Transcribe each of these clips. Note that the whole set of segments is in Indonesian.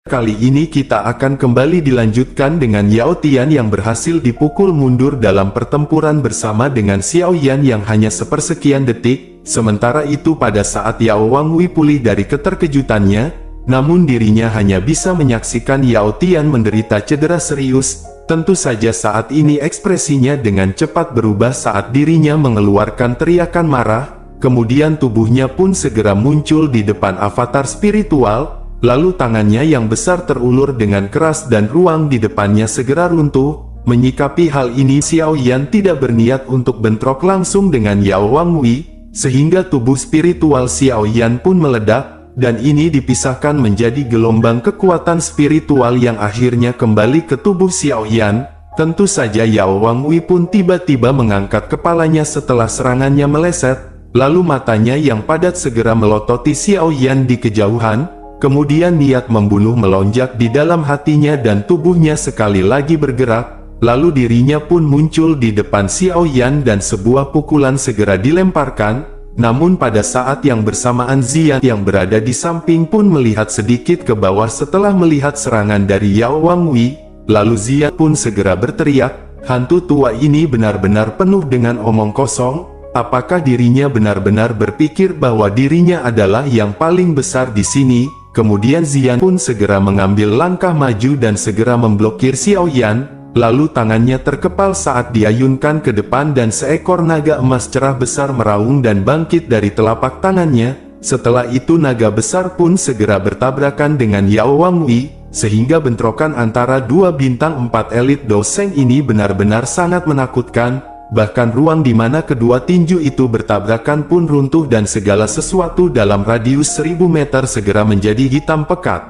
Kali ini kita akan kembali dilanjutkan dengan Yao Tian yang berhasil dipukul mundur dalam pertempuran bersama dengan Xiao Yan yang hanya sepersekian detik. Sementara itu pada saat Yao Wangwi pulih dari keterkejutannya, namun dirinya hanya bisa menyaksikan Yao Tian menderita cedera serius. Tentu saja saat ini ekspresinya dengan cepat berubah saat dirinya mengeluarkan teriakan marah, kemudian tubuhnya pun segera muncul di depan avatar spiritual. Lalu tangannya yang besar terulur dengan keras dan ruang di depannya segera runtuh. Menyikapi hal ini Xiao Yan tidak berniat untuk bentrok langsung dengan Yao Wangwi, sehingga tubuh spiritual Xiao Yan pun meledak, dan ini dipisahkan menjadi gelombang kekuatan spiritual yang akhirnya kembali ke tubuh Xiao Yan. Tentu saja Yao Wangwi pun tiba-tiba mengangkat kepalanya setelah serangannya meleset, lalu matanya yang padat segera melototi Xiao Yan di kejauhan. Kemudian niat membunuh melonjak di dalam hatinya dan tubuhnya sekali lagi bergerak, lalu dirinya pun muncul di depan Xiao Yan dan sebuah pukulan segera dilemparkan. Namun pada saat yang bersamaan Ziyan yang berada di samping pun melihat sedikit ke bawah setelah melihat serangan dari Yao Wangwi, lalu Ziyan pun segera berteriak, hantu tua ini benar-benar penuh dengan omong kosong. Apakah dirinya benar-benar berpikir bahwa dirinya adalah yang paling besar di sini? Kemudian Ziyan pun segera mengambil langkah maju dan segera memblokir Xiao Yan, lalu tangannya terkepal saat diayunkan ke depan dan seekor naga emas cerah besar meraung dan bangkit dari telapak tangannya. Setelah itu naga besar pun segera bertabrakan dengan Yao Wangwi, sehingga bentrokan antara dua bintang 4 elit Doseng ini benar-benar sangat menakutkan. Bahkan ruang di mana kedua tinju itu bertabrakan pun runtuh dan segala sesuatu dalam radius 1000 meter segera menjadi hitam pekat.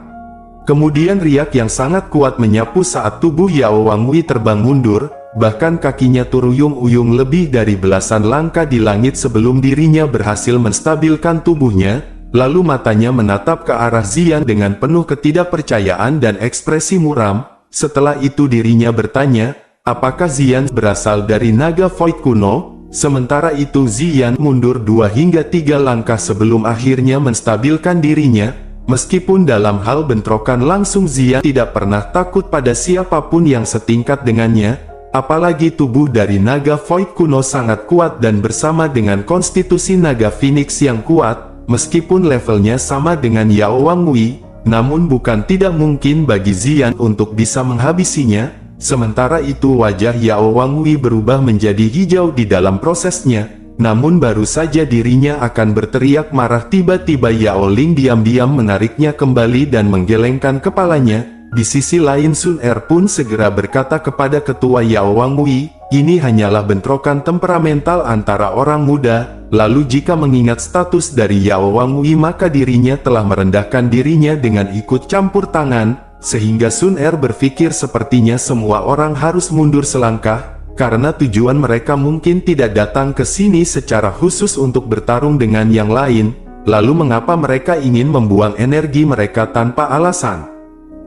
Kemudian riak yang sangat kuat menyapu saat tubuh Yao Wangwi terbang mundur, bahkan kakinya teruyung-uyung lebih dari belasan langkah di langit sebelum dirinya berhasil menstabilkan tubuhnya, lalu matanya menatap ke arah Ziyan dengan penuh ketidakpercayaan dan ekspresi muram. Setelah itu dirinya bertanya, apakah Ziyan berasal dari naga Void kuno? Sementara itu Ziyan mundur 2 hingga 3 langkah sebelum akhirnya menstabilkan dirinya. Meskipun dalam hal bentrokan langsung Ziyan tidak pernah takut pada siapapun yang setingkat dengannya, apalagi tubuh dari naga Void kuno sangat kuat dan bersama dengan konstitusi naga Phoenix yang kuat, meskipun levelnya sama dengan Yao Wangwi, namun bukan tidak mungkin bagi Ziyan untuk bisa menghabisinya. Sementara itu wajah Yao Wangwi berubah menjadi hijau di dalam prosesnya, namun baru saja dirinya akan berteriak marah tiba-tiba Yao Ling diam-diam menariknya kembali dan menggelengkan kepalanya. Di sisi lain Sun Er pun segera berkata kepada ketua Yao Wangwi, ini hanyalah bentrokan temperamental antara orang muda, lalu jika mengingat status dari Yao Wangwi maka dirinya telah merendahkan dirinya dengan ikut campur tangan. Sehingga Sun Er berpikir sepertinya semua orang harus mundur selangkah, karena tujuan mereka mungkin tidak datang ke sini secara khusus untuk bertarung dengan yang lain, lalu mengapa mereka ingin membuang energi mereka tanpa alasan?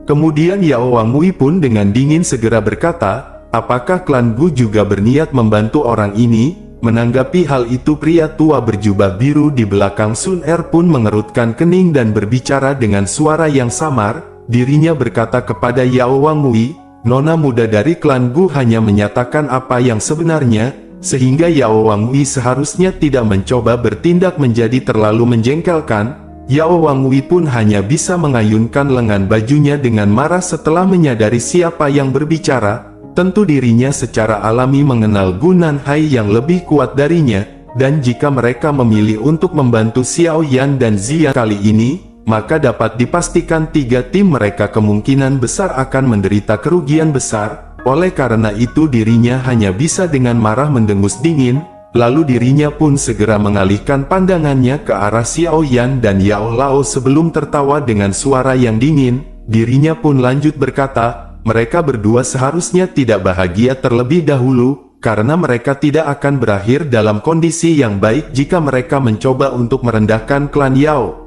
Kemudian Yao Wangwi pun dengan dingin segera berkata, apakah klan Gu juga berniat membantu orang ini? Menanggapi hal itu pria tua berjubah biru di belakang Sun Er pun mengerutkan kening dan berbicara dengan suara yang samar. Dirinya berkata kepada Yao Wangwi, nona muda dari klan Gu hanya menyatakan apa yang sebenarnya, sehingga Yao Wangwi seharusnya tidak mencoba bertindak menjadi terlalu menjengkelkan. Yao Wangwi pun hanya bisa mengayunkan lengan bajunya dengan marah setelah menyadari siapa yang berbicara. Tentu dirinya secara alami mengenal Gu Nanhai yang lebih kuat darinya, dan jika mereka memilih untuk membantu Xiao Yan dan Ziyan kali ini, maka dapat dipastikan 3 tim mereka kemungkinan besar akan menderita kerugian besar. Oleh karena itu dirinya hanya bisa dengan marah mendengus dingin, lalu dirinya pun segera mengalihkan pandangannya ke arah Xiao Yan dan Yao Lao sebelum tertawa dengan suara yang dingin. Dirinya pun lanjut berkata, mereka berdua seharusnya tidak bahagia terlebih dahulu, karena mereka tidak akan berakhir dalam kondisi yang baik jika mereka mencoba untuk merendahkan klan Yao.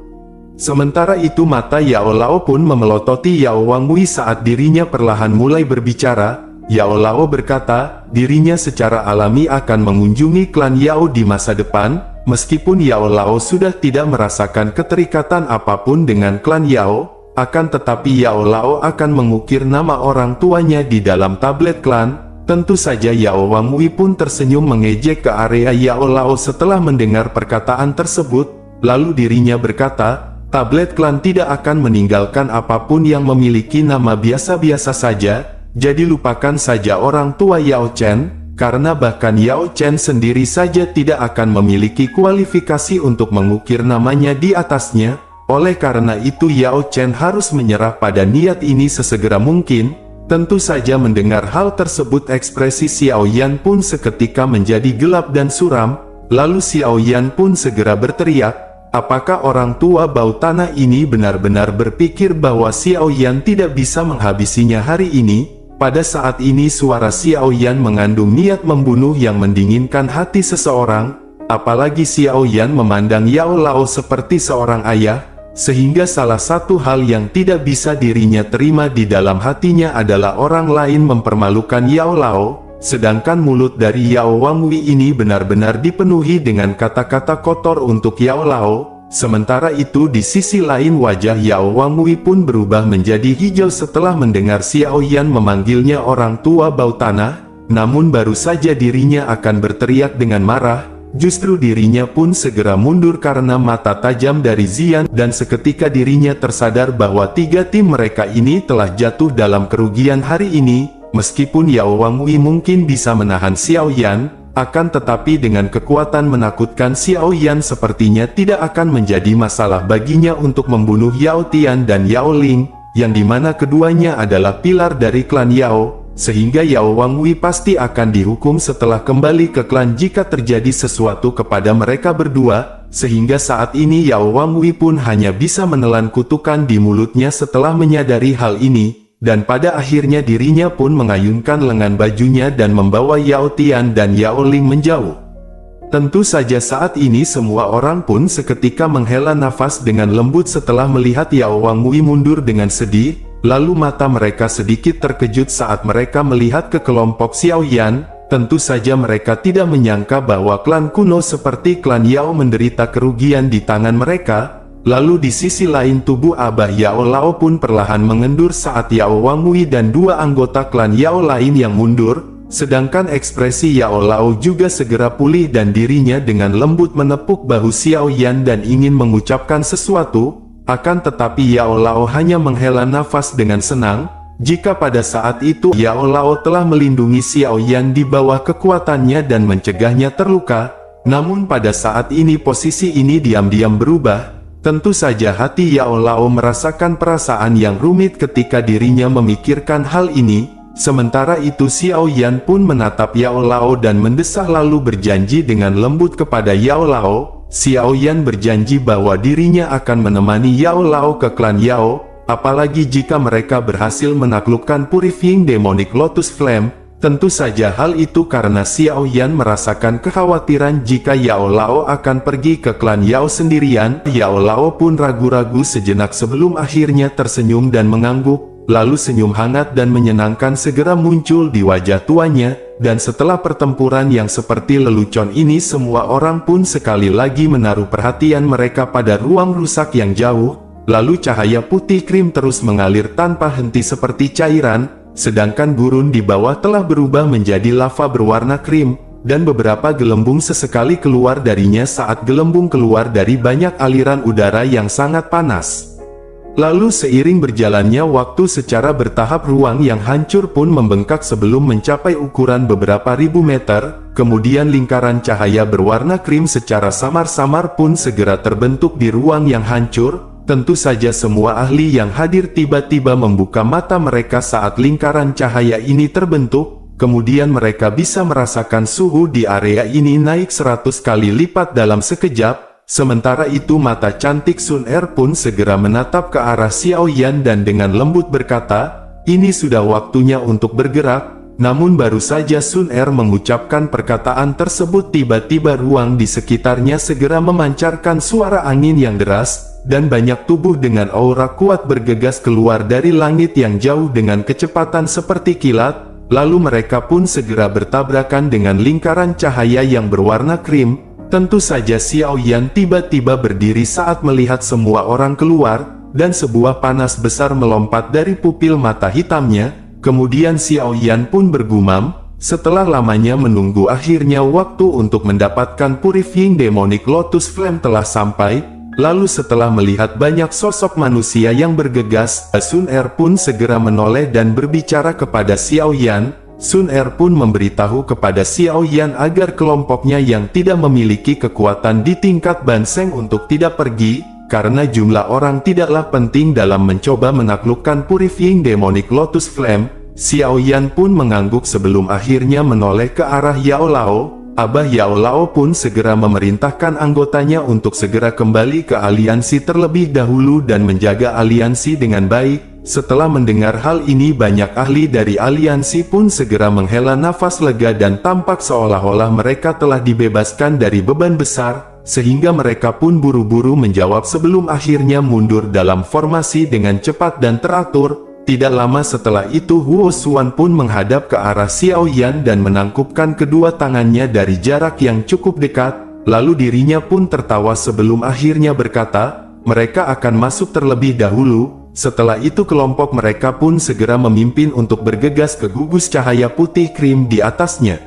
Sementara itu mata Yao Lao pun memelototi Yao Wangwi saat dirinya perlahan mulai berbicara. Yao Lao berkata, dirinya secara alami akan mengunjungi klan Yao di masa depan, meskipun Yao Lao sudah tidak merasakan keterikatan apapun dengan klan Yao. akan tetapi Yao Lao akan mengukir nama orang tuanya di dalam tablet klan. Tentu saja Yao Wangui pun tersenyum mengejek ke area Yao Lao setelah mendengar perkataan tersebut, lalu dirinya berkata, tablet klan tidak akan meninggalkan apapun yang memiliki nama biasa-biasa saja, jadi lupakan saja orang tua Yao Chen, karena bahkan Yao Chen sendiri saja tidak akan memiliki kualifikasi untuk mengukir namanya di atasnya. Oleh karena itu Yao Chen harus menyerah pada niat ini sesegera mungkin. Tentu saja mendengar hal tersebut ekspresi Xiao Yan pun seketika menjadi gelap dan suram, lalu Xiao Yan pun segera berteriak, apakah orang tua bau tanah ini benar-benar berpikir bahwa Xiao Yan tidak bisa menghabisinya hari ini? Pada saat ini suara Xiao Yan mengandung niat membunuh yang mendinginkan hati seseorang, apalagi Xiao Yan memandang Yao Lao seperti seorang ayah, sehingga salah satu hal yang tidak bisa dirinya terima di dalam hatinya adalah orang lain mempermalukan Yao Lao, sedangkan mulut dari Yao Wangui ini benar-benar dipenuhi dengan kata-kata kotor untuk Yao Lao. Sementara itu di sisi lain wajah Yao Wangui pun berubah menjadi hijau setelah mendengar Xiao Yan memanggilnya orang tua bau tanah, namun baru saja dirinya akan berteriak dengan marah, justru dirinya pun segera mundur karena mata tajam dari Zian dan seketika dirinya tersadar bahwa tiga tim mereka ini telah jatuh dalam kerugian hari ini. Meskipun Yao Wangui mungkin bisa menahan Xiao Yan, akan tetapi dengan kekuatan menakutkan Xiao Yan sepertinya tidak akan menjadi masalah baginya untuk membunuh Yao Tian dan Yao Ling, yang dimana keduanya adalah pilar dari klan Yao. Sehingga Yao Wangui pasti akan dihukum setelah kembali ke klan jika terjadi sesuatu kepada mereka berdua, sehingga saat ini Yao Wangui pun hanya bisa menelan kutukan di mulutnya setelah menyadari hal ini, dan pada akhirnya dirinya pun mengayunkan lengan bajunya dan membawa Yao Tian dan Yao Ling menjauh. Tentu saja saat ini semua orang pun seketika menghela nafas dengan lembut setelah melihat Yao Wangui mundur dengan sedih. Lalu mata mereka sedikit terkejut saat mereka melihat ke kelompok Xiao Yan. Tentu saja mereka tidak menyangka bahwa klan kuno seperti klan Yao menderita kerugian di tangan mereka. Lalu di sisi lain tubuh Abah Yao Lao pun perlahan mengendur saat Yao Wangui dan dua anggota klan Yao lain yang mundur. Sedangkan ekspresi Yao Lao juga segera pulih dan dirinya dengan lembut menepuk bahu Xiao Yan dan ingin mengucapkan sesuatu. Akan tetapi Yao Lao hanya menghela nafas dengan senang, jika pada saat itu Yao Lao telah melindungi Xiao Yan di bawah kekuatannya dan mencegahnya terluka. Namun pada saat ini posisi ini diam-diam berubah. Tentu saja hati Yao Lao merasakan perasaan yang rumit ketika dirinya memikirkan hal ini. Sementara itu Xiao Yan pun menatap Yao Lao dan mendesah lalu berjanji dengan lembut kepada Yao Lao. Xiao Yan berjanji bahwa dirinya akan menemani Yao Lao ke klan Yao, apalagi jika mereka berhasil menaklukkan Purifying Demonic Lotus Flame. Tentu saja hal itu karena Xiao Yan merasakan kekhawatiran jika Yao Lao akan pergi ke klan Yao sendirian. Yao Lao pun ragu-ragu sejenak sebelum akhirnya tersenyum dan mengangguk, lalu senyum hangat dan menyenangkan segera muncul di wajah tuanya. Dan setelah pertempuran yang seperti lelucon ini semua orang pun sekali lagi menaruh perhatian mereka pada ruang rusak yang jauh, lalu cahaya putih krim terus mengalir tanpa henti seperti cairan, sedangkan gurun di bawah telah berubah menjadi lava berwarna krim, dan beberapa gelembung sesekali keluar darinya saat gelembung keluar dari banyak aliran udara yang sangat panas. Lalu seiring berjalannya waktu secara bertahap ruang yang hancur pun membengkak sebelum mencapai ukuran beberapa ribu meter, kemudian lingkaran cahaya berwarna krim secara samar-samar pun segera terbentuk di ruang yang hancur. Tentu saja semua ahli yang hadir tiba-tiba membuka mata mereka saat lingkaran cahaya ini terbentuk, kemudian mereka bisa merasakan suhu di area ini naik 100 kali lipat dalam sekejap. Sementara itu mata cantik Sun Er pun segera menatap ke arah Xiao Yan dan dengan lembut berkata, ini sudah waktunya untuk bergerak. Namun baru saja Sun Er mengucapkan perkataan tersebut tiba-tiba ruang di sekitarnya segera memancarkan suara angin yang deras, dan banyak tubuh dengan aura kuat bergegas keluar dari langit yang jauh dengan kecepatan seperti kilat, lalu mereka pun segera bertabrakan dengan lingkaran cahaya yang berwarna krim. Tentu saja Xiao Yan tiba-tiba berdiri saat melihat semua orang keluar, dan sebuah panas besar melompat dari pupil mata hitamnya. Kemudian Xiao Yan pun bergumam, setelah lamanya menunggu akhirnya waktu untuk mendapatkan Purifying Demonic Lotus Flame telah sampai. Lalu setelah melihat banyak sosok manusia yang bergegas, Sun Er pun segera menoleh dan berbicara kepada Xiao Yan. Sun Er pun memberitahu kepada Xiao Yan agar kelompoknya yang tidak memiliki kekuatan di tingkat Banseng untuk tidak pergi, karena jumlah orang tidaklah penting dalam mencoba menaklukkan Purifying Demonic Lotus Flame. Xiao Yan pun mengangguk sebelum akhirnya menoleh ke arah Yao Lao. Abah Yao Lao pun segera memerintahkan anggotanya untuk segera kembali ke aliansi terlebih dahulu dan menjaga aliansi dengan baik. Setelah mendengar hal ini, banyak ahli dari aliansi pun segera menghela nafas lega dan tampak seolah-olah mereka telah dibebaskan dari beban besar, sehingga mereka pun buru-buru menjawab sebelum akhirnya mundur dalam formasi dengan cepat dan teratur. Tidak lama setelah itu Huo Xuan pun menghadap ke arah Xiao Yan dan menangkupkan kedua tangannya dari jarak yang cukup dekat, lalu dirinya pun tertawa sebelum akhirnya berkata, mereka akan masuk terlebih dahulu. Setelah itu kelompok mereka pun segera memimpin untuk bergegas ke gugus cahaya putih krim di atasnya.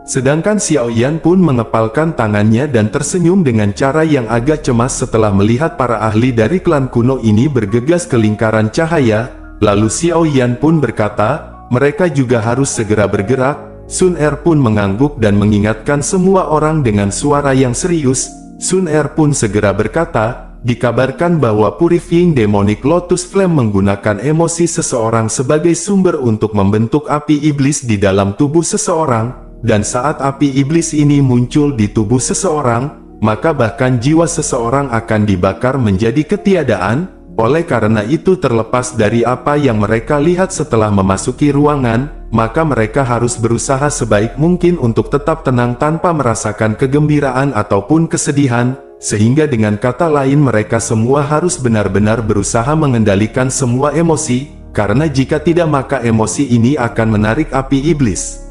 Sedangkan Xiao Yan pun mengepalkan tangannya dan tersenyum dengan cara yang agak cemas setelah melihat para ahli dari klan kuno ini bergegas ke lingkaran cahaya. Lalu Xiao Yan pun berkata, mereka juga harus segera bergerak. Sun Er pun mengangguk dan mengingatkan semua orang dengan suara yang serius. Sun Er pun segera berkata, dikabarkan bahwa Purifying Demonic Lotus Flame menggunakan emosi seseorang sebagai sumber untuk membentuk api iblis di dalam tubuh seseorang, dan saat api iblis ini muncul di tubuh seseorang, maka bahkan jiwa seseorang akan dibakar menjadi ketiadaan. Oleh karena itu, terlepas dari apa yang mereka lihat setelah memasuki ruangan, maka mereka harus berusaha sebaik mungkin untuk tetap tenang tanpa merasakan kegembiraan ataupun kesedihan, sehingga dengan kata lain mereka semua harus benar-benar berusaha mengendalikan semua emosi, karena jika tidak maka emosi ini akan menarik api iblis.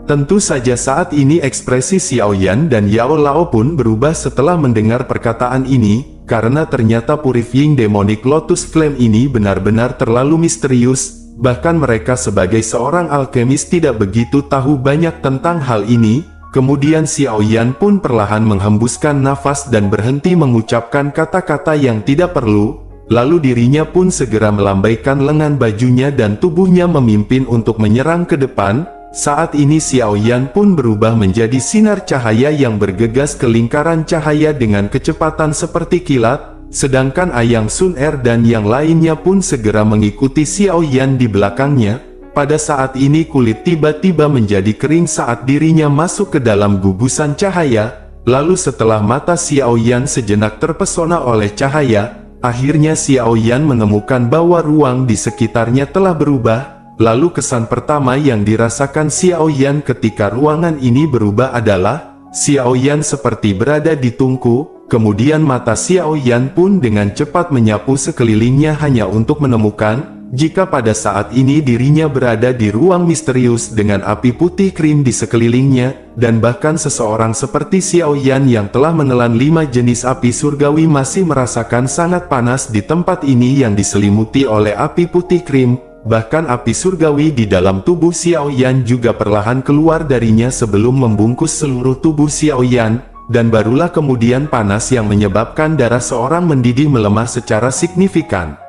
Tentu saja saat ini ekspresi Xiao Yan dan Yao Lao pun berubah setelah mendengar perkataan ini, karena ternyata Purifying Demonic Lotus Flame ini benar-benar terlalu misterius, bahkan mereka sebagai seorang alkemis tidak begitu tahu banyak tentang hal ini. Kemudian Xiao Yan pun perlahan menghembuskan nafas dan berhenti mengucapkan kata-kata yang tidak perlu, lalu dirinya pun segera melambaikan lengan bajunya dan tubuhnya memimpin untuk menyerang ke depan. Saat ini Xiao Yan pun berubah menjadi sinar cahaya yang bergegas ke lingkaran cahaya dengan kecepatan seperti kilat, sedangkan Ayang Sun Er dan yang lainnya pun segera mengikuti Xiao Yan di belakangnya. Pada saat ini kulit tiba-tiba menjadi kering saat dirinya masuk ke dalam gugusan cahaya, lalu setelah mata Xiao Yan sejenak terpesona oleh cahaya, akhirnya Xiao Yan menemukan bahwa ruang di sekitarnya telah berubah. Lalu kesan pertama yang dirasakan Xiao Yan ketika ruangan ini berubah adalah, Xiao Yan seperti berada di tungku, kemudian mata Xiao Yan pun dengan cepat menyapu sekelilingnya hanya untuk menemukan, jika pada saat ini dirinya berada di ruang misterius dengan api putih krim di sekelilingnya, dan bahkan seseorang seperti Xiao Yan yang telah menelan 5 jenis api surgawi masih merasakan sangat panas di tempat ini yang diselimuti oleh api putih krim. Bahkan api surgawi di dalam tubuh Xiao Yan juga perlahan keluar darinya sebelum membungkus seluruh tubuh Xiao Yan, dan barulah kemudian panas yang menyebabkan darah seorang mendidih melemah secara signifikan.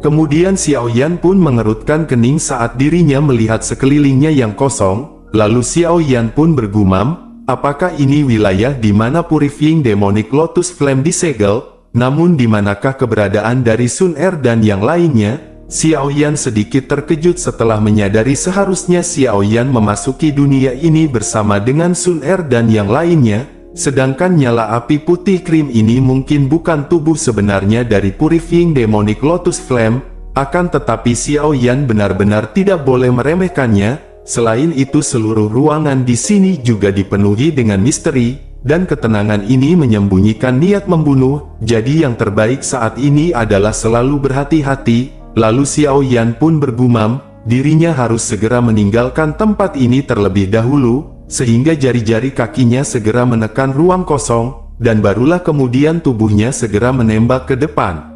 Kemudian Xiao Yan pun mengerutkan kening saat dirinya melihat sekelilingnya yang kosong, lalu Xiao Yan pun bergumam, apakah ini wilayah di mana Purifying Demonic Lotus Flame disegel? Namun di manakah keberadaan dari Sun Er dan yang lainnya? Xiao Yan sedikit terkejut setelah menyadari seharusnya Xiao Yan memasuki dunia ini bersama dengan Sun Er dan yang lainnya, sedangkan nyala api putih krim ini mungkin bukan tubuh sebenarnya dari Purifying Demonic Lotus Flame, akan tetapi Xiao Yan benar-benar tidak boleh meremehkannya. Selain itu seluruh ruangan di sini juga dipenuhi dengan misteri, dan ketenangan ini menyembunyikan niat membunuh, jadi yang terbaik saat ini adalah selalu berhati-hati. Lalu Xiao Yan pun bergumam, dirinya harus segera meninggalkan tempat ini terlebih dahulu, sehingga jari-jari kakinya segera menekan ruang kosong, dan barulah kemudian tubuhnya segera menembak ke depan.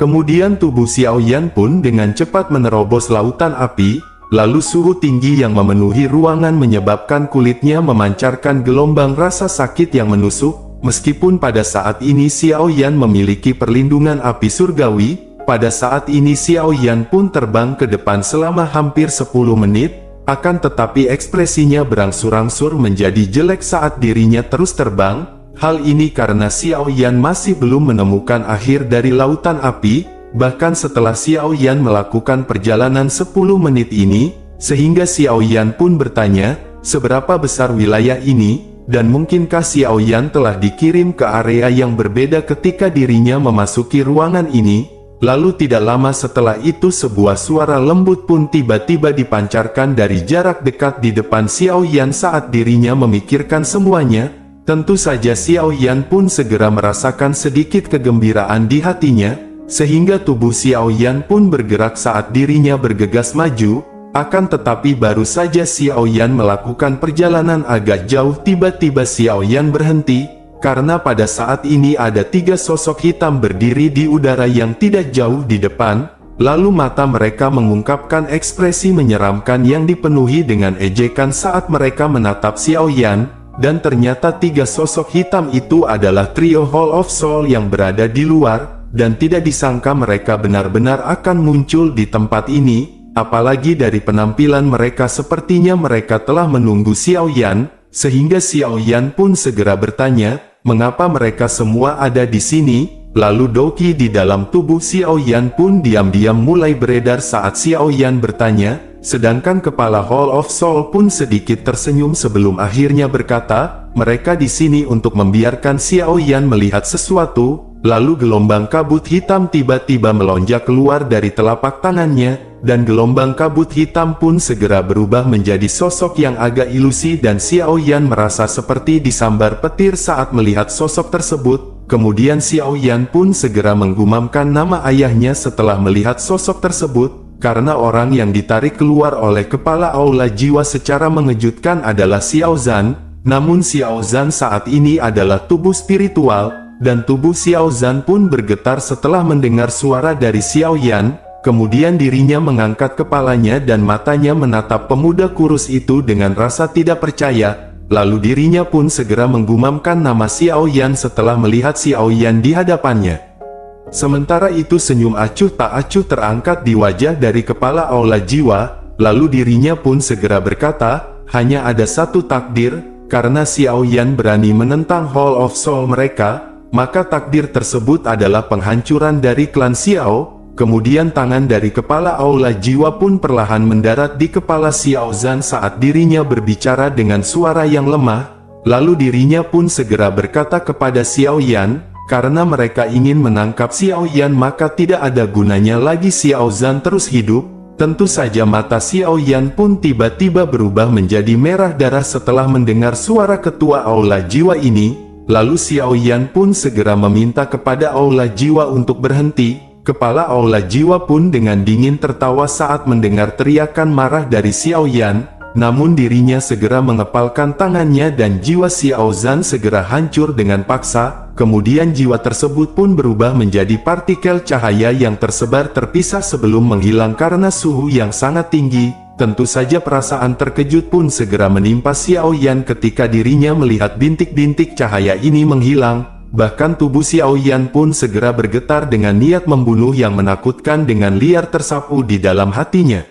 Kemudian tubuh Xiao Yan pun dengan cepat menerobos lautan api, lalu suhu tinggi yang memenuhi ruangan menyebabkan kulitnya memancarkan gelombang rasa sakit yang menusuk. Meskipun pada saat ini Xiao Yan memiliki perlindungan api surgawi, pada saat ini Xiao Yan pun terbang ke depan selama hampir 10 menit, akan tetapi ekspresinya berangsur-angsur menjadi jelek saat dirinya terus terbang. Hal ini karena Xiao Yan masih belum menemukan akhir dari lautan api, bahkan setelah Xiao Yan melakukan perjalanan 10 menit ini, sehingga Xiao Yan pun bertanya, seberapa besar wilayah ini? Dan mungkinkah Xiao Yan telah dikirim ke area yang berbeda ketika dirinya memasuki ruangan ini? Lalu tidak lama setelah itu sebuah suara lembut pun tiba-tiba dipancarkan dari jarak dekat di depan Xiao Yan saat dirinya memikirkan semuanya. Tentu saja Xiao Yan pun segera merasakan sedikit kegembiraan di hatinya, sehingga tubuh Xiao Yan pun bergerak saat dirinya bergegas maju. Akan tetapi baru saja Xiao Yan melakukan perjalanan agak jauh tiba-tiba Xiao Yan berhenti, karena pada saat ini ada 3 sosok hitam berdiri di udara yang tidak jauh di depan, lalu mata mereka mengungkapkan ekspresi menyeramkan yang dipenuhi dengan ejekan saat mereka menatap Xiao Yan, dan ternyata 3 sosok hitam itu adalah trio Hall of Soul yang berada di luar, dan tidak disangka mereka benar-benar akan muncul di tempat ini. Apalagi dari penampilan mereka sepertinya mereka telah menunggu Xiao Yan, sehingga Xiao Yan pun segera bertanya, mengapa mereka semua ada di sini? Lalu Doki di dalam tubuh Xiao Yan pun diam-diam mulai beredar saat Xiao Yan bertanya, sedangkan kepala Hall of Soul pun sedikit tersenyum sebelum akhirnya berkata, mereka di sini untuk membiarkan Xiao Yan melihat sesuatu. Lalu gelombang kabut hitam tiba-tiba melonjak keluar dari telapak tangannya, dan gelombang kabut hitam pun segera berubah menjadi sosok yang agak ilusi dan Xiao Yan merasa seperti disambar petir saat melihat sosok tersebut. Kemudian Xiao Yan pun segera menggumamkan nama ayahnya setelah melihat sosok tersebut, karena orang yang ditarik keluar oleh kepala aula jiwa secara mengejutkan adalah Xiao Zhan. Namun Xiao Zhan saat ini adalah tubuh spiritual, dan tubuh Xiao Zhan pun bergetar setelah mendengar suara dari Xiao Yan. Kemudian dirinya mengangkat kepalanya dan matanya menatap pemuda kurus itu dengan rasa tidak percaya. Lalu dirinya pun segera menggumamkan nama Xiao Yan setelah melihat Xiao Yan di hadapannya. Sementara itu senyum acuh tak acuh terangkat di wajah dari kepala aula jiwa, lalu dirinya pun segera berkata, hanya ada satu takdir, karena Xiao Yan berani menentang Hall of Soul mereka, maka takdir tersebut adalah penghancuran dari klan Xiao. Kemudian tangan dari kepala aula jiwa pun perlahan mendarat di kepala Xiao Zhan saat dirinya berbicara dengan suara yang lemah. Lalu dirinya pun segera berkata kepada Xiao Yan, karena mereka ingin menangkap Xiao Yan maka tidak ada gunanya lagi Xiao Zhan terus hidup. Tentu saja mata Xiao Yan pun tiba-tiba berubah menjadi merah darah setelah mendengar suara ketua aula jiwa ini. Lalu Xiao Yan pun segera meminta kepada aula jiwa untuk berhenti. Kepala aula jiwa pun dengan dingin tertawa saat mendengar teriakan marah dari Xiao Yan. Namun dirinya segera mengepalkan tangannya dan jiwa Xiao Zhan segera hancur dengan paksa. Kemudian jiwa tersebut pun berubah menjadi partikel cahaya yang tersebar terpisah sebelum menghilang karena suhu yang sangat tinggi. Tentu saja perasaan terkejut pun segera menimpa Xiao Yan ketika dirinya melihat bintik-bintik cahaya ini menghilang. Bahkan tubuh Xiao Yan pun segera bergetar dengan niat membunuh yang menakutkan dengan liar tersapu di dalam hatinya.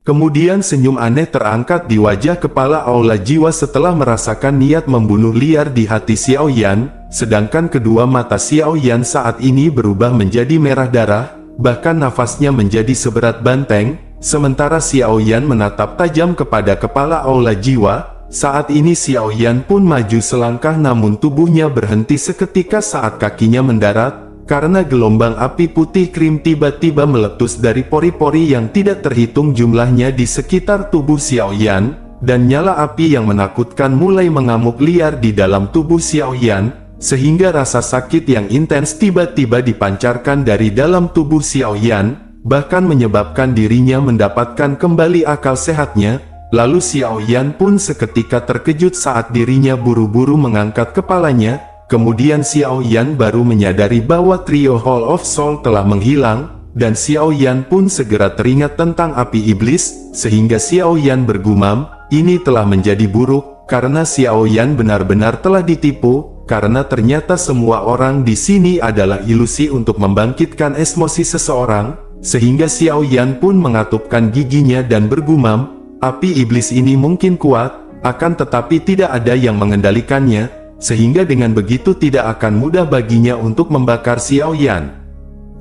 Kemudian senyum aneh terangkat di wajah kepala aula jiwa setelah merasakan niat membunuh liar di hati Xiao Yan, sedangkan kedua mata Xiao Yan saat ini berubah menjadi merah darah, bahkan nafasnya menjadi seberat banteng. Sementara Xiao Yan menatap tajam kepada kepala aula jiwa, saat ini Xiao Yan pun maju selangkah namun tubuhnya berhenti seketika saat kakinya mendarat, karena gelombang api putih krim tiba-tiba meletus dari pori-pori yang tidak terhitung jumlahnya di sekitar tubuh Xiao Yan, dan nyala api yang menakutkan mulai mengamuk liar di dalam tubuh Xiao Yan, sehingga rasa sakit yang intens tiba-tiba dipancarkan dari dalam tubuh Xiao Yan, bahkan menyebabkan dirinya mendapatkan kembali akal sehatnya. Lalu Xiao Yan pun seketika terkejut saat dirinya buru-buru mengangkat kepalanya, Kemudian Xiao Yan baru menyadari bahwa trio Hall of Soul telah menghilang, dan Xiao Yan pun segera teringat tentang api iblis, sehingga Xiao Yan bergumam, ini telah menjadi buruk, karena Xiao Yan benar-benar telah ditipu, karena ternyata semua orang di sini adalah ilusi untuk membangkitkan emosi seseorang, sehingga Xiao Yan pun mengatupkan giginya dan bergumam, api iblis ini mungkin kuat, akan tetapi tidak ada yang mengendalikannya, sehingga dengan begitu tidak akan mudah baginya untuk membakar Xiao Yan.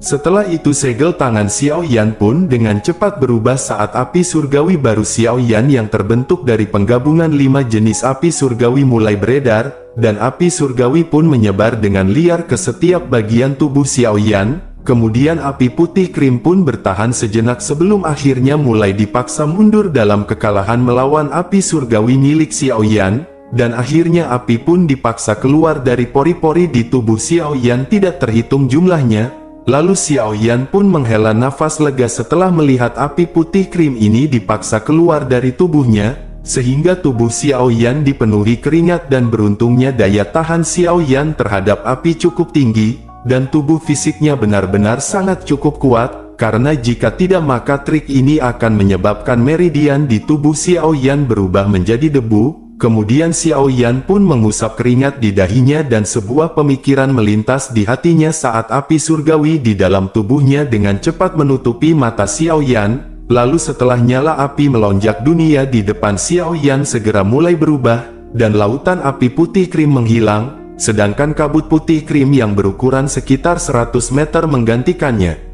Setelah itu segel tangan Xiao Yan pun dengan cepat berubah saat api surgawi baru Xiao Yan yang terbentuk dari penggabungan 5 jenis api surgawi mulai beredar, dan api surgawi pun menyebar dengan liar ke setiap bagian tubuh Xiao Yan. Kemudian api putih krim pun bertahan sejenak sebelum akhirnya mulai dipaksa mundur dalam kekalahan melawan api surgawi milik Xiao Yan, dan akhirnya api pun dipaksa keluar dari pori-pori di tubuh Xiao Yan tidak terhitung jumlahnya. Lalu Xiao Yan pun menghela nafas lega setelah melihat api putih krim ini dipaksa keluar dari tubuhnya, sehingga tubuh Xiao Yan dipenuhi keringat dan beruntungnya daya tahan Xiao Yan terhadap api cukup tinggi, dan tubuh fisiknya benar-benar sangat cukup kuat, karena jika tidak maka trik ini akan menyebabkan meridian di tubuh Xiao Yan berubah menjadi debu. Kemudian Xiao Yan pun mengusap keringat di dahinya dan sebuah pemikiran melintas di hatinya saat api surgawi di dalam tubuhnya dengan cepat menutupi mata Xiao Yan. Lalu setelah nyala api melonjak dunia di depan Xiao Yan segera mulai berubah, dan lautan api putih krim menghilang, sedangkan kabut putih krim yang berukuran sekitar 100 meter menggantikannya.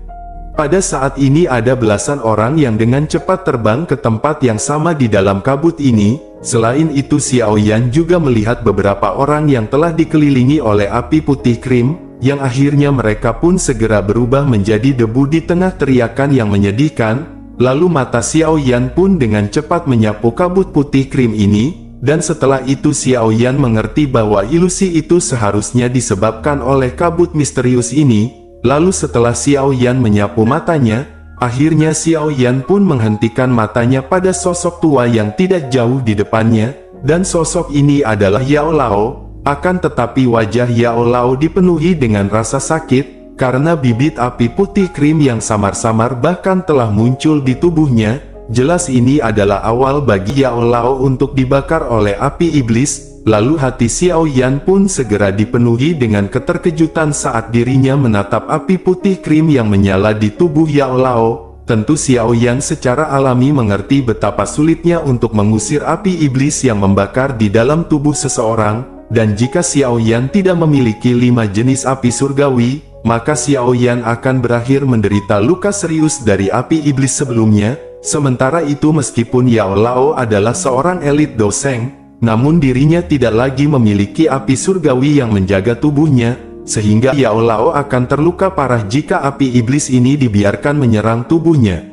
Pada saat ini ada belasan orang yang dengan cepat terbang ke tempat yang sama di dalam kabut ini. Selain itu Xiao Yan juga melihat beberapa orang yang telah dikelilingi oleh api putih krim, yang akhirnya mereka pun segera berubah menjadi debu di tengah teriakan yang menyedihkan. Lalu mata Xiao Yan pun dengan cepat menyapu kabut putih krim ini, dan setelah itu Xiao Yan mengerti bahwa ilusi itu seharusnya disebabkan oleh kabut misterius ini. Lalu setelah Xiao Yan menyapu matanya, akhirnya Xiao Yan pun menghentikan matanya pada sosok tua yang tidak jauh di depannya, dan sosok ini adalah Yao Lao. Akan tetapi wajah Yao Lao dipenuhi dengan rasa sakit, karena bibit api putih krim yang samar-samar bahkan telah muncul di tubuhnya. Jelas ini adalah awal bagi Yao Lao untuk dibakar oleh api iblis. Lalu hati Xiao Yan pun segera dipenuhi dengan keterkejutan saat dirinya menatap api putih krim yang menyala di tubuh Yao Lao. Tentu Xiao Yan secara alami mengerti betapa sulitnya untuk mengusir api iblis yang membakar di dalam tubuh seseorang, dan jika Xiao Yan tidak memiliki 5 jenis api surgawi, maka Xiao Yan akan berakhir menderita luka serius dari api iblis sebelumnya. Sementara itu meskipun Yao Lao adalah seorang elit doseng, namun dirinya tidak lagi memiliki api surgawi yang menjaga tubuhnya, sehingga Yao Lao akan terluka parah jika api iblis ini dibiarkan menyerang tubuhnya.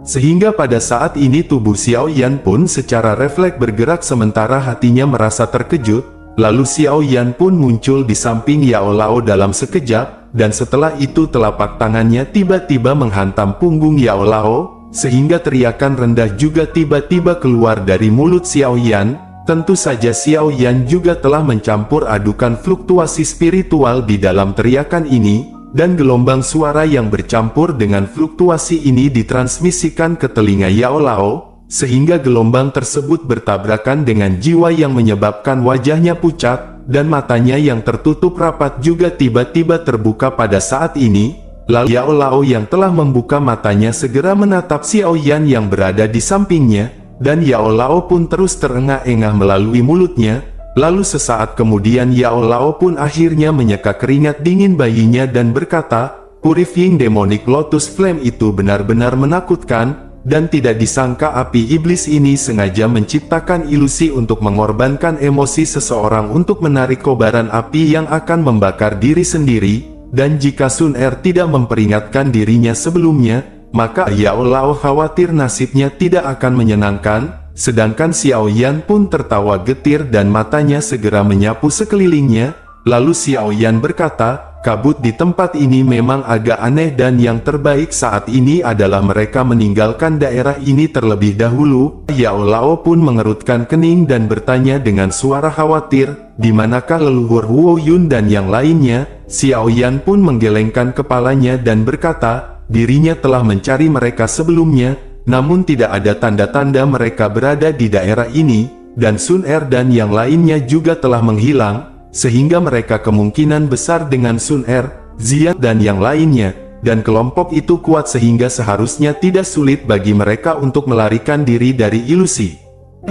Sehingga pada saat ini tubuh Xiao Yan pun secara refleks bergerak sementara hatinya merasa terkejut. Lalu Xiao Yan pun muncul di samping Yao Lao dalam sekejap, dan setelah itu telapak tangannya tiba-tiba menghantam punggung Yao Lao, sehingga teriakan rendah juga tiba-tiba keluar dari mulut Xiao Yan. Tentu saja Xiao Yan juga telah mencampur adukan fluktuasi spiritual di dalam teriakan ini, dan gelombang suara yang bercampur dengan fluktuasi ini ditransmisikan ke telinga Yao Lao, sehingga gelombang tersebut bertabrakan dengan jiwa yang menyebabkan wajahnya pucat, dan matanya yang tertutup rapat juga tiba-tiba terbuka pada saat ini. Lalu Yao Lao yang telah membuka matanya segera menatap Xiao Yan yang berada di sampingnya, dan Yao Lao pun terus terengah-engah melalui mulutnya. Lalu sesaat kemudian Yao Lao pun akhirnya menyeka keringat dingin bayinya dan berkata, "Purifying Demonic Lotus Flame itu benar-benar menakutkan, dan tidak disangka api iblis ini sengaja menciptakan ilusi untuk mengorbankan emosi seseorang untuk menarik kobaran api yang akan membakar diri sendiri, dan jika Sun Er tidak memperingatkan dirinya sebelumnya, maka Yao Lao khawatir nasibnya tidak akan menyenangkan." Sedangkan Xiao Yan pun tertawa getir dan matanya segera menyapu sekelilingnya. Lalu Xiao Yan berkata, kabut di tempat ini memang agak aneh dan yang terbaik saat ini adalah mereka meninggalkan daerah ini terlebih dahulu. Yao Lao pun mengerutkan kening dan bertanya dengan suara khawatir, di manakah leluhur Huo Yun dan yang lainnya? Xiao Yan pun menggelengkan kepalanya dan berkata, dirinya telah mencari mereka sebelumnya, namun tidak ada tanda-tanda mereka berada di daerah ini, dan Sun Er dan yang lainnya juga telah menghilang. Sehingga mereka kemungkinan besar dengan Sun Er, Zian dan yang lainnya, dan kelompok itu kuat sehingga seharusnya tidak sulit bagi mereka untuk melarikan diri dari ilusi.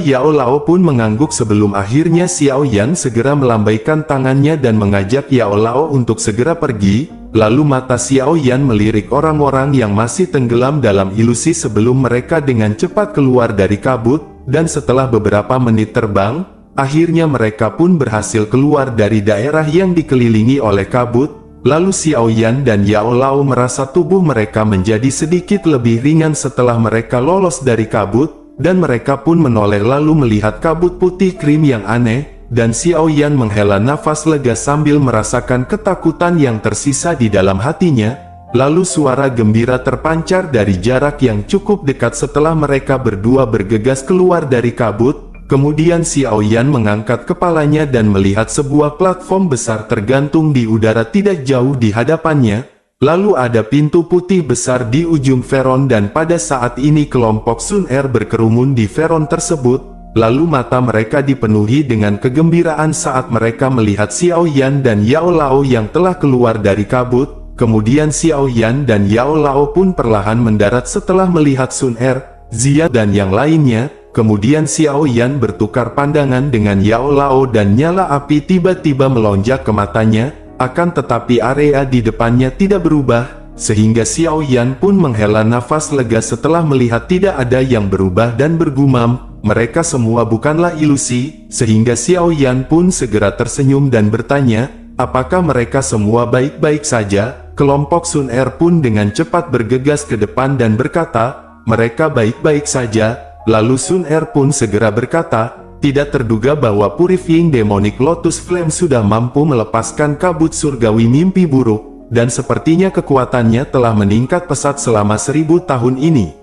Yao Lao pun mengangguk sebelum akhirnya Xiao Yan segera melambaikan tangannya dan mengajak Yao Lao untuk segera pergi, lalu mata Xiao Yan melirik orang-orang yang masih tenggelam dalam ilusi sebelum mereka dengan cepat keluar dari kabut, dan setelah beberapa menit terbang, akhirnya mereka pun berhasil keluar dari daerah yang dikelilingi oleh kabut. Lalu Xiao Yan dan Yao Lao merasa tubuh mereka menjadi sedikit lebih ringan setelah mereka lolos dari kabut, dan mereka pun menoleh lalu melihat kabut putih krim yang aneh, dan Xiao Yan menghela nafas lega sambil merasakan ketakutan yang tersisa di dalam hatinya. Lalu suara gembira terpancar dari jarak yang cukup dekat setelah mereka berdua bergegas keluar dari kabut. Kemudian Xiao Yan mengangkat kepalanya dan melihat sebuah platform besar tergantung di udara tidak jauh di hadapannya. Lalu ada pintu putih besar di ujung peron dan pada saat ini kelompok Sun Er berkerumun di peron tersebut. Lalu mata mereka dipenuhi dengan kegembiraan saat mereka melihat Xiao Yan dan Yao Lao yang telah keluar dari kabut. Kemudian Xiao Yan dan Yao Lao pun perlahan mendarat setelah melihat Sun Er, Zian dan yang lainnya. Kemudian Xiao Yan bertukar pandangan dengan Yao Lao dan nyala api tiba-tiba melonjak ke matanya, akan tetapi area di depannya tidak berubah, sehingga Xiao Yan pun menghela nafas lega setelah melihat tidak ada yang berubah dan bergumam, mereka semua bukanlah ilusi, sehingga Xiao Yan pun segera tersenyum dan bertanya, apakah mereka semua baik-baik saja? Kelompok Sun Er pun dengan cepat bergegas ke depan dan berkata, mereka baik-baik saja. Lalu Sun Er pun segera berkata, tidak terduga bahwa Purifying Demonic Lotus Flame sudah mampu melepaskan kabut surgawi mimpi buruk, dan sepertinya kekuatannya telah meningkat pesat selama 1000 tahun ini.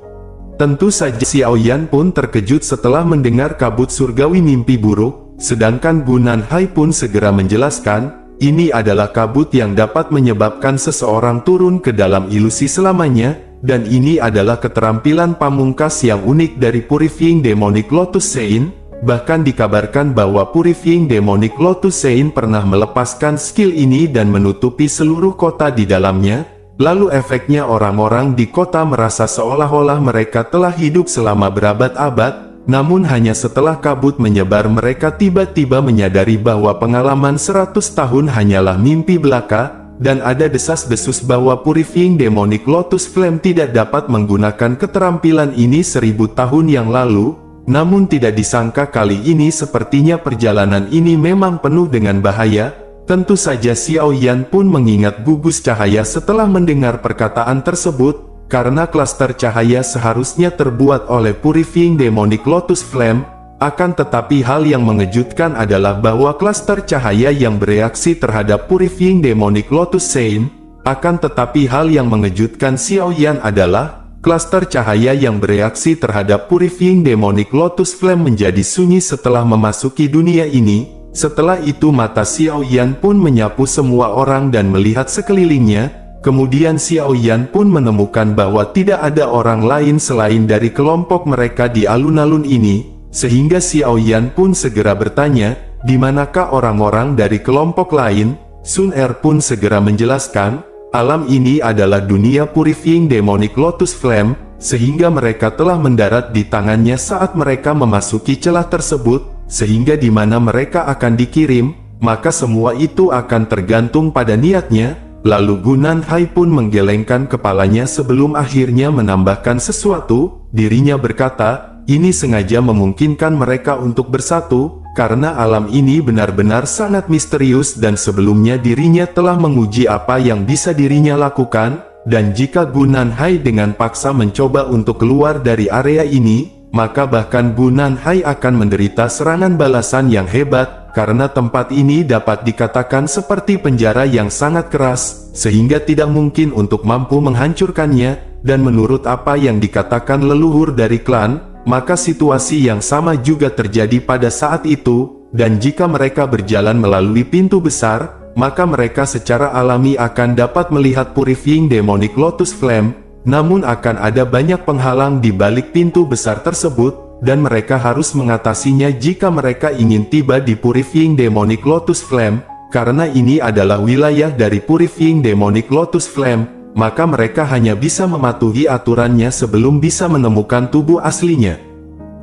Tentu saja Xiao Yan pun terkejut setelah mendengar kabut surgawi mimpi buruk, sedangkan Gu Nanhai pun segera menjelaskan, ini adalah kabut yang dapat menyebabkan seseorang turun ke dalam ilusi selamanya, dan ini adalah keterampilan pamungkas yang unik dari Purifying Demonic Lotus Sein. Bahkan dikabarkan bahwa Purifying Demonic Lotus Sein pernah melepaskan skill ini dan menutupi seluruh kota di dalamnya. Lalu efeknya orang-orang di kota merasa seolah-olah mereka telah hidup selama berabad-abad, namun hanya setelah kabut menyebar mereka tiba-tiba menyadari bahwa pengalaman 100 tahun hanyalah mimpi belaka. Dan ada desas-desus bahwa Purifying Demonic Lotus Flame tidak dapat menggunakan keterampilan ini 1000 tahun yang lalu, namun tidak disangka kali ini sepertinya perjalanan ini memang penuh dengan bahaya. Tentu saja Xiao Yan pun mengingat gugus cahaya setelah mendengar perkataan tersebut, karena klaster cahaya seharusnya terbuat oleh Purifying Demonic Lotus Flame. Akan tetapi hal yang mengejutkan adalah bahwa klaster cahaya yang bereaksi terhadap Purifying Demonic Lotus Sein, akan tetapi hal yang mengejutkan Xiao Yan adalah, klaster cahaya yang bereaksi terhadap Purifying Demonic Lotus Flame menjadi sunyi setelah memasuki dunia ini. Setelah itu mata Xiao Yan pun menyapu semua orang dan melihat sekelilingnya, kemudian Xiao Yan pun menemukan bahwa tidak ada orang lain selain dari kelompok mereka di alun-alun ini. Sehingga Xiao Yan pun segera bertanya, di manakah orang-orang dari kelompok lain? Sun Er pun segera menjelaskan, alam ini adalah dunia Purifying Demonic Lotus Flame, sehingga mereka telah mendarat di tangannya saat mereka memasuki celah tersebut, sehingga di mana mereka akan dikirim, maka semua itu akan tergantung pada niatnya. Lalu Gu Nanhai pun menggelengkan kepalanya sebelum akhirnya menambahkan sesuatu, dirinya berkata, ini sengaja memungkinkan mereka untuk bersatu, karena alam ini benar-benar sangat misterius dan sebelumnya dirinya telah menguji apa yang bisa dirinya lakukan, dan jika Gu Nanhai dengan paksa mencoba untuk keluar dari area ini, maka bahkan Gu Nanhai akan menderita serangan balasan yang hebat, karena tempat ini dapat dikatakan seperti penjara yang sangat keras, sehingga tidak mungkin untuk mampu menghancurkannya, dan menurut apa yang dikatakan leluhur dari klan, maka situasi yang sama juga terjadi pada saat itu, dan jika mereka berjalan melalui pintu besar, maka mereka secara alami akan dapat melihat Purifying Demonic Lotus Flame, namun akan ada banyak penghalang di balik pintu besar tersebut, dan mereka harus mengatasinya jika mereka ingin tiba di Purifying Demonic Lotus Flame, karena ini adalah wilayah dari Purifying Demonic Lotus Flame, maka mereka hanya bisa mematuhi aturannya sebelum bisa menemukan tubuh aslinya.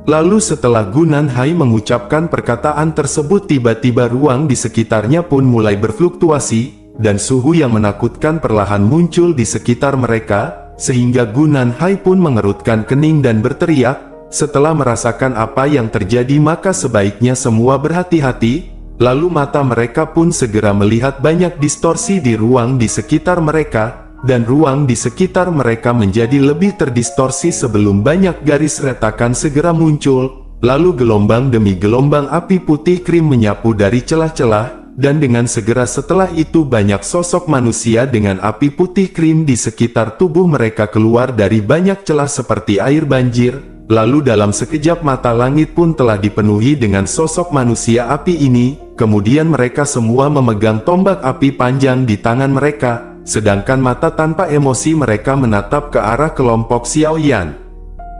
Lalu setelah Gu Nanhai mengucapkan perkataan tersebut, tiba-tiba ruang di sekitarnya pun mulai berfluktuasi, dan suhu yang menakutkan perlahan muncul di sekitar mereka, sehingga Gu Nanhai pun mengerutkan kening dan berteriak. Setelah merasakan apa yang terjadi, maka sebaiknya semua berhati-hati. Lalu mata mereka pun segera melihat banyak distorsi di ruang di sekitar mereka, dan ruang di sekitar mereka menjadi lebih terdistorsi sebelum banyak garis retakan segera muncul. Lalu gelombang demi gelombang api putih krim menyapu dari celah-celah, dan dengan segera setelah itu banyak sosok manusia dengan api putih krim di sekitar tubuh mereka keluar dari banyak celah seperti air banjir. Lalu dalam sekejap mata langit pun telah dipenuhi dengan sosok manusia api ini, kemudian mereka semua memegang tombak api panjang di tangan mereka, sedangkan mata tanpa emosi mereka menatap ke arah kelompok Xiao Yan.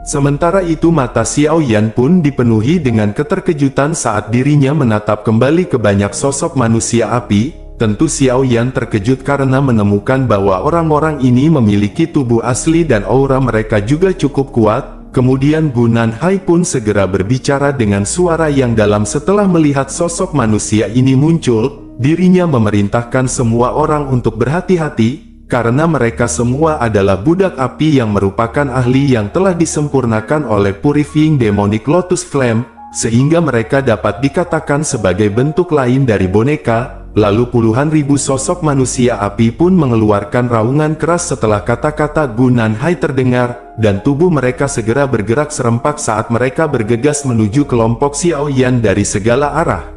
Sementara itu mata Xiao Yan pun dipenuhi dengan keterkejutan saat dirinya menatap kembali ke banyak sosok manusia api. Tentu Xiao Yan terkejut karena menemukan bahwa orang-orang ini memiliki tubuh asli dan aura mereka juga cukup kuat. Kemudian Gu Nanhai pun segera berbicara dengan suara yang dalam setelah melihat sosok manusia ini muncul. Dirinya memerintahkan semua orang untuk berhati-hati, karena mereka semua adalah budak api yang merupakan ahli yang telah disempurnakan oleh Purifying Demonic Lotus Flame, sehingga mereka dapat dikatakan sebagai bentuk lain dari boneka. Lalu puluhan ribu sosok manusia api pun mengeluarkan raungan keras setelah kata-kata Gu Nanhai terdengar, dan tubuh mereka segera bergerak serempak saat mereka bergegas menuju kelompok Xiao Yan dari segala arah.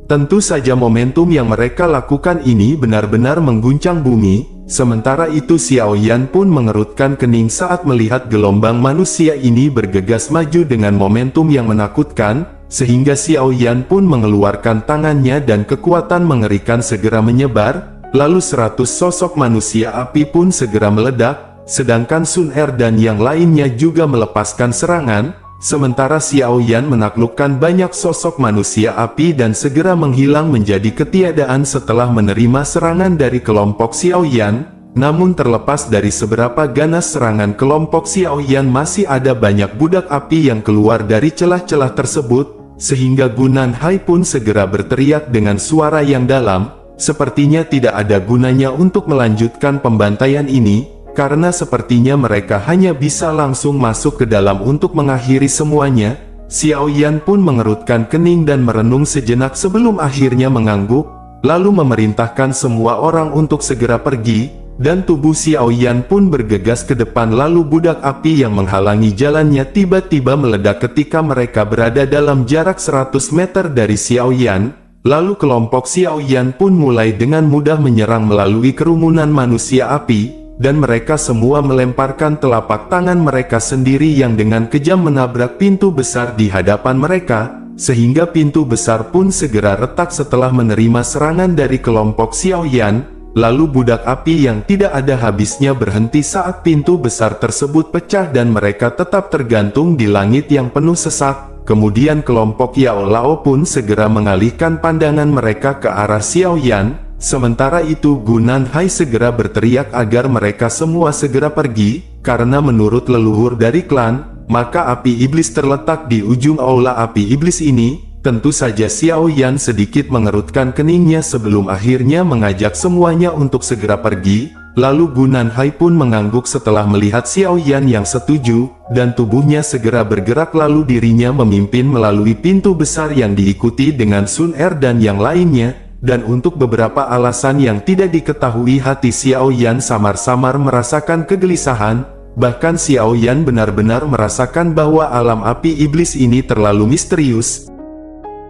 Tentu saja momentum yang mereka lakukan ini benar-benar mengguncang bumi. Sementara itu Xiao Yan pun mengerutkan kening saat melihat gelombang manusia ini bergegas maju dengan momentum yang menakutkan, sehingga Xiao Yan pun mengeluarkan tangannya dan kekuatan mengerikan segera menyebar. Lalu 100 sosok manusia api pun segera meledak, sedangkan Sun Er dan yang lainnya juga melepaskan serangan. Sementara Xiao Yan menaklukkan banyak sosok manusia api dan segera menghilang menjadi ketiadaan setelah menerima serangan dari kelompok Xiao Yan. Namun terlepas dari seberapa ganas serangan kelompok Xiao Yan, masih ada banyak budak api yang keluar dari celah-celah tersebut, sehingga Gu Nanhai pun segera berteriak dengan suara yang dalam, sepertinya tidak ada gunanya untuk melanjutkan pembantaian ini, karena sepertinya mereka hanya bisa langsung masuk ke dalam untuk mengakhiri semuanya. Xiao Yan pun mengerutkan kening dan merenung sejenak sebelum akhirnya mengangguk, lalu memerintahkan semua orang untuk segera pergi, dan tubuh Xiao Yan pun bergegas ke depan. Lalu budak api yang menghalangi jalannya tiba-tiba meledak ketika mereka berada dalam jarak 100 meter dari Xiao Yan. Lalu kelompok Xiao Yan pun mulai dengan mudah menyerang melalui kerumunan manusia api, dan mereka semua melemparkan telapak tangan mereka sendiri yang dengan kejam menabrak pintu besar di hadapan mereka, sehingga pintu besar pun segera retak setelah menerima serangan dari kelompok Xiao Yan. Lalu budak api yang tidak ada habisnya berhenti saat pintu besar tersebut pecah dan mereka tetap tergantung di langit yang penuh sesak. Kemudian kelompok Yao Lao pun segera mengalihkan pandangan mereka ke arah Xiao Yan. Sementara itu Gu Nanhai segera berteriak agar mereka semua segera pergi, karena menurut leluhur dari klan, maka api iblis terletak di ujung aula api iblis ini. Tentu saja Xiao Yan sedikit mengerutkan keningnya sebelum akhirnya mengajak semuanya untuk segera pergi. Lalu Gu Nanhai pun mengangguk setelah melihat Xiao Yan yang setuju, dan tubuhnya segera bergerak lalu dirinya memimpin melalui pintu besar yang diikuti dengan Sun Er dan yang lainnya. Dan untuk beberapa alasan yang tidak diketahui, hati Xiao Yan samar-samar merasakan kegelisahan. Bahkan Xiao Yan benar-benar merasakan bahwa alam api iblis ini terlalu misterius.